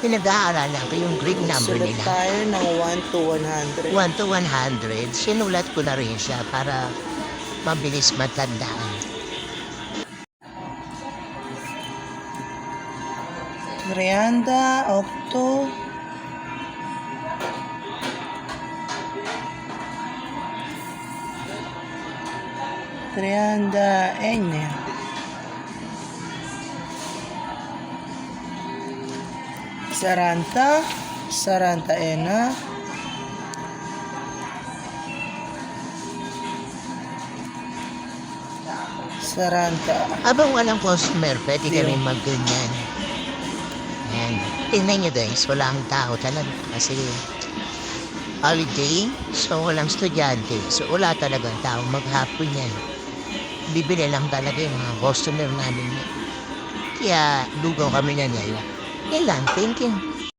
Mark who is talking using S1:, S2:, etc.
S1: Pinag-aaralan ko yung Greek number
S2: Sulat
S1: nila.
S2: tayo ng 1 to 100.
S1: 1 to 100, sinulat ko na rin siya para mabilis matandaan.
S2: 30, octo. Trianda, enya. Saranta, saranta ena. Saranta.
S1: Habang walang customer, pwede kami mag-ganyan. Ayan. Tingnan nyo guys, walang tao talaga kasi holiday, so walang estudyante. So wala talagang tao maghapon yan. Bibili lang talaga yung mga customer namin. Kaya lugaw kami na ngayon. Yan lang, thank you.